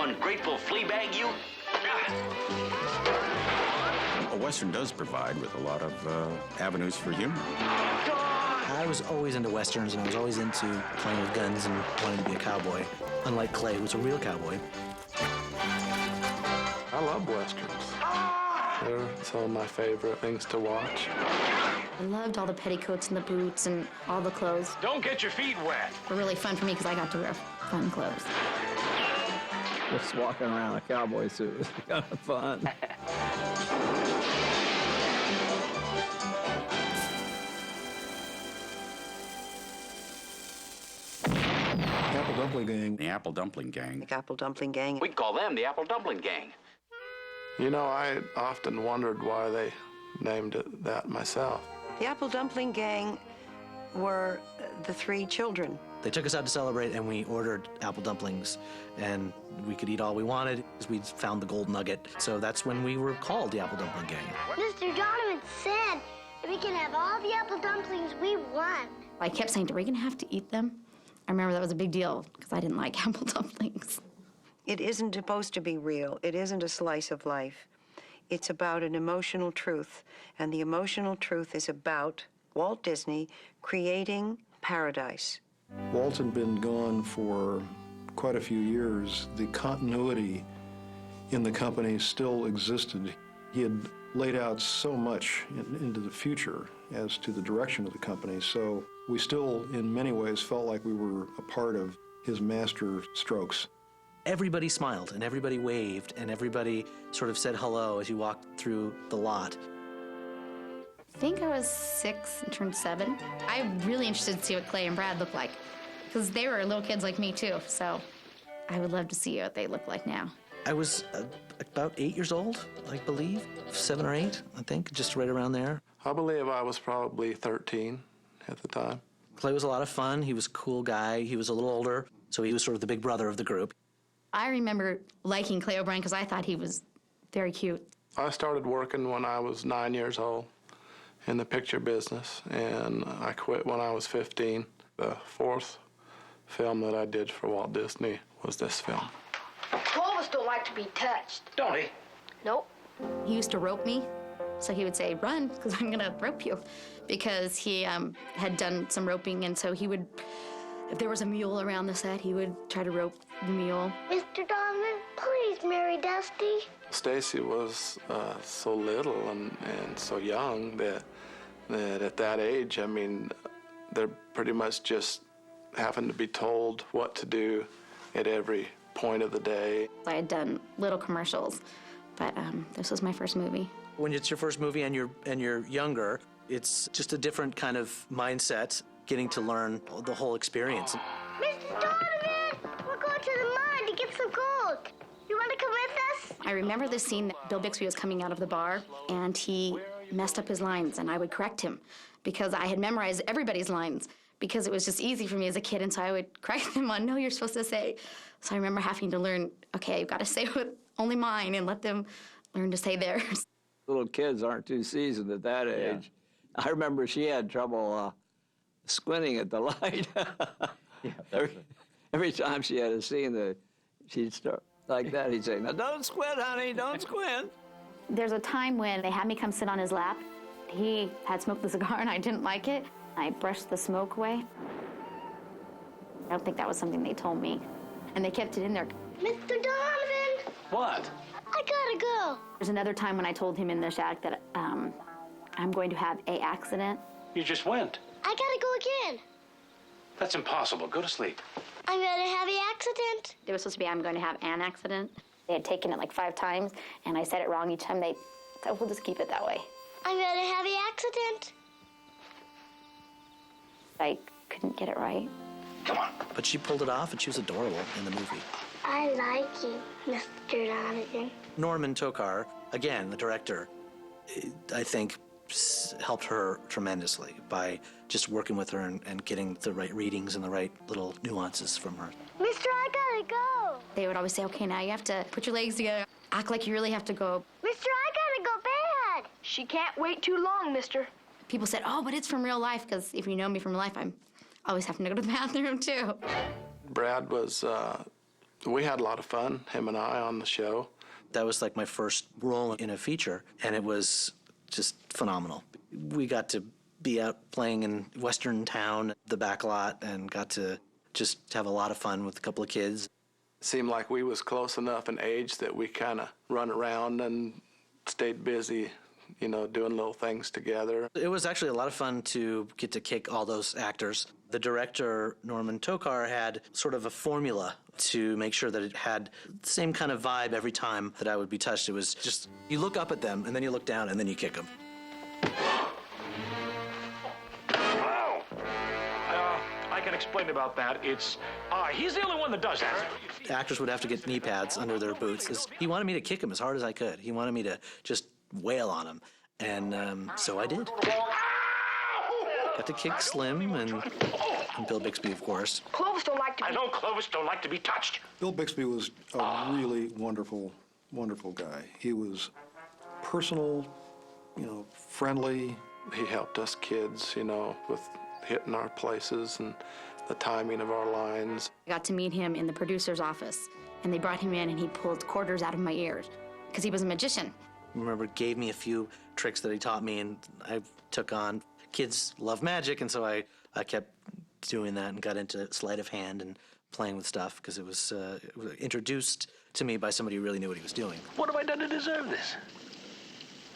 ungrateful flea bag, you. A Western does provide with a lot of avenues for humor. I was always into Westerns, and I was always into playing with guns and wanting to be a cowboy. Unlike Clay, who's a real cowboy. I love Westerns. They're some of my favorite things to watch. I loved all the petticoats and the boots and all the clothes. Don't get your feet wet. They were really fun for me because I got to wear fun clothes. Just walking around in a cowboy suit was kind of fun. Apple Dumpling Gang. The Apple Dumpling Gang. The Apple Dumpling Gang. We'd call them the Apple Dumpling Gang. You know, I often wondered why they named it that myself. The Apple Dumpling Gang were the three children. They took us out to celebrate, and we ordered apple dumplings, and we could eat all we wanted because we'd found the gold nugget. So that's when we were called the Apple Dumpling Gang. Mr. Donovan said that we can have all the apple dumplings we want. I kept saying, are we going to have to eat them? I remember that was a big deal because I didn't like apple dumplings. It isn't supposed to be real. It isn't a slice of life. It's about an emotional truth, and the emotional truth is about Walt Disney creating paradise. Walt had been gone for quite a few years. The continuity in the company still existed. He had laid out so much into the future as to the direction of the company, so we still, in many ways, felt like we were a part of his master strokes. Everybody smiled, and everybody waved, and everybody sort of said hello as you walked through the lot. I think I was 6 and turned 7. I'm really interested to see what Clay and Brad look like because they were little kids like me, too. So I would love to see what they look like now. I was about 8 years old, I believe. 7 or 8, I think, just right around there. I believe I was probably 13 at the time. Clay was a lot of fun. He was a cool guy. He was a little older, so he was sort of the big brother of the group. I remember liking Clay O'Brien because I thought he was very cute. I started working when I was 9 years old in the picture business, and I quit when I was 15. The fourth film that I did for Walt Disney was this film. All of us don't like to be touched. Don't he? Nope. He used to rope me, so he would say, run, because I'm going to rope you, because he had done some roping, and so he would, if there was a mule around the set, he would try to rope the mule. Mr. Donovan, please marry Dusty. Stacy was so little and so young that at that age, I mean, they're pretty much just having to be told what to do at every point of the day. I had done little commercials, but this was my first movie. When it's your first movie and you're younger, it's just a different kind of mindset, getting to learn the whole experience. Mr. Donovan, we're going to the mine to get some gold. You want to come with us? I remember the scene that Bill Bixby was coming out of the bar, and he messed up his lines, and I would correct him because I had memorized everybody's lines because it was just easy for me as a kid, and so I would correct them on, no, you're supposed to say. So I remember having to learn, okay, you've got to say only mine and let them learn to say theirs. Little kids aren't too seasoned at that age. Yeah. I remember she had trouble squinting at the light. Every time she had a scene, she'd start like that. He'd say, now don't squint, honey, don't squint. There's a time when they had me come sit on his lap. He had smoked the cigar and I didn't like it. I brushed the smoke away. I don't think that was something they told me. And they kept it in there. Mr. Donovan! What? I gotta go. There's another time when I told him in the shack that I'm going to have an accident. You just went. I gotta go again. That's impossible. Go to sleep. I'm gonna have an accident. It was supposed to be I'm going to have an accident. They had taken it like 5 times, and I said it wrong each time. They said, we'll just keep it that way. I'm gonna have an accident. I couldn't get it right. Come on. But she pulled it off, and she was adorable in the movie. I like you, Mr. Donovan. Norman Tokar, again, the director, I think helped her tremendously by just working with her and getting the right readings and the right little nuances from her. Mister, I gotta go. They would always say, okay, now you have to put your legs together, act like you really have to go. Mister, I gotta go bad. She can't wait too long, mister. People said, oh, but it's from real life, because if you know me from real life, I'm always having to go to the bathroom, too. Brad was We had a lot of fun, him and I, on the show. That was like my first role in a feature, and it was just phenomenal. We got to be out playing in Western Town, the back lot, and got to just have a lot of fun with a couple of kids. Seemed like we was close enough in age that we kind of run around and stayed busy, you know, doing little things together. It was actually a lot of fun to get to kick all those actors. The director, Norman Tokar, had sort of a formula to make sure that it had the same kind of vibe every time that I would be touched. It was just, you look up at them, and then you look down, and then you kick them. I can explain about that. It's, he's the only one that does that. Actors would have to get knee pads under their boots. He wanted me to kick him as hard as I could. He wanted me to just wail on him, and so I did. Got to kick Slim and Bill Bixby, of course. Clovis don't like to be... I know Clovis don't like to be touched. Bill Bixby was a really wonderful, wonderful guy. He was personal, you know, friendly. He helped us kids, you know, with hitting our places and the timing of our lines. I got to meet him in the producer's office, and they brought him in, and he pulled quarters out of my ears because he was a magician. I remember gave me a few tricks that he taught me, and I took on. Kids love magic, and so I kept doing that and got into sleight of hand and playing with stuff because it was introduced to me by somebody who really knew what he was doing. What have I done to deserve this?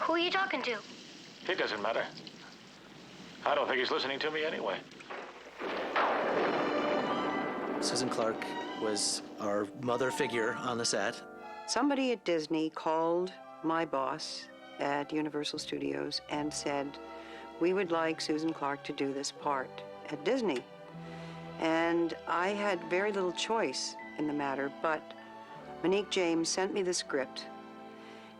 Who are you talking to? It doesn't matter. I don't think he's listening to me anyway. Susan Clark was our mother figure on the set. Somebody at Disney called my boss at Universal Studios and said, we would like Susan Clark to do this part at Disney. And I had very little choice in the matter, but Monique James sent me the script,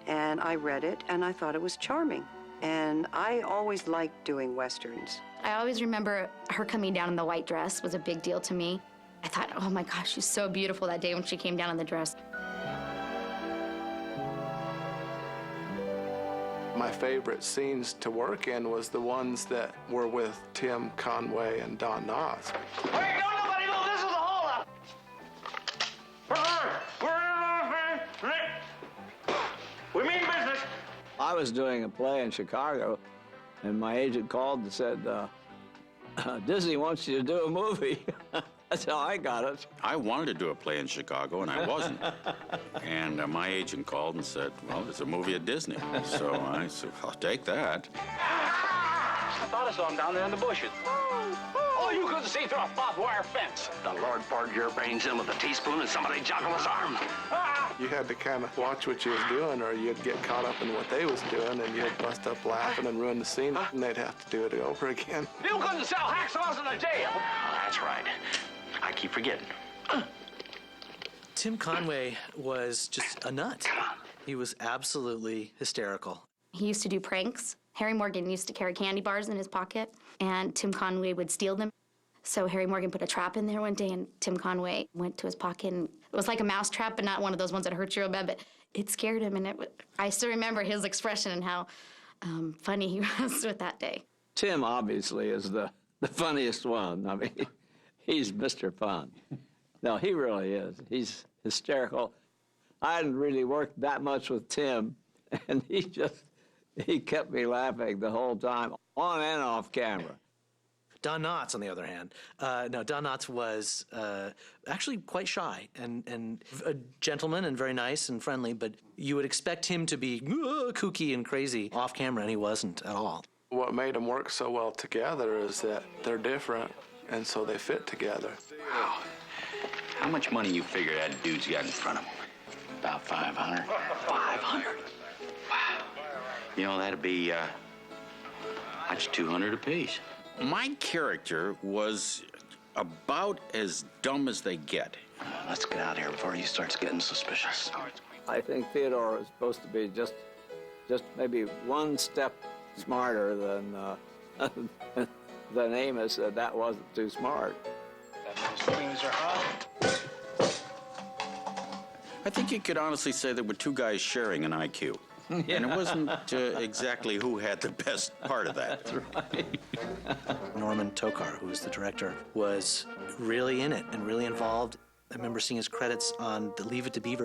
and I read it, and I thought it was charming. And I always liked doing Westerns. I always remember her coming down in the white dress was a big deal to me. I thought, oh my gosh, she's so beautiful that day when she came down in the dress. My favorite scenes to work in was the ones that were with Tim Conway and Don Knotts. Hey, don't nobody know this is a holdup! We mean business. I was doing a play in Chicago, and my agent called and said, Disney wants you to do a movie. That's how I got it. I wanted to do a play in Chicago, and I wasn't. And my agent called and said, well, there's a movie at Disney. So I said, I'll take that. I thought I saw him down there in the bushes. Oh, you couldn't see through a barbed wire fence. The Lord poured your brains in with a teaspoon and somebody joggled his arm. You had to kind of watch what you was doing, or you'd get caught up in what they was doing, and you'd bust up laughing and ruin the scene, and they'd have to do it over again. You couldn't sell hacksaws in a jail. Oh, that's right. I keep forgetting. Tim Conway was just a nut. He was absolutely hysterical. He used to do pranks. Harry Morgan used to carry candy bars in his pocket, and Tim Conway would steal them. So Harry Morgan put a trap in there one day, and Tim Conway went to his pocket, and it was like a mouse trap, but not one of those ones that hurt you real bad, but it scared him, and I still remember his expression and how funny he was with that day. Tim, obviously, is the funniest one. I mean, he's Mr. Fun. No, he really is. He's hysterical. I hadn't really worked that much with Tim, and he kept me laughing the whole time, on and off camera. Don Knotts, on the other hand, Don Knotts was actually quite shy and a gentleman and very nice and friendly, but you would expect him to be kooky and crazy off camera, and he wasn't at all. What made them work so well together is that they're different, and so they fit together. Wow. How much money you figure that dude's got in front of him? About 500. 500? Wow. You know, that'd be, that's 200 apiece. My character was about as dumb as they get. Let's get out of here before he starts getting suspicious. I think Theodore is supposed to be just maybe one step smarter than Amos. That wasn't too smart. Things are up. I think you could honestly say there were two guys sharing an IQ. Yeah. And it wasn't exactly who had the best part of that. That's right. Norman Tokar, who was the director, was really in it and really involved. I remember seeing his credits on the Leave It to Beaver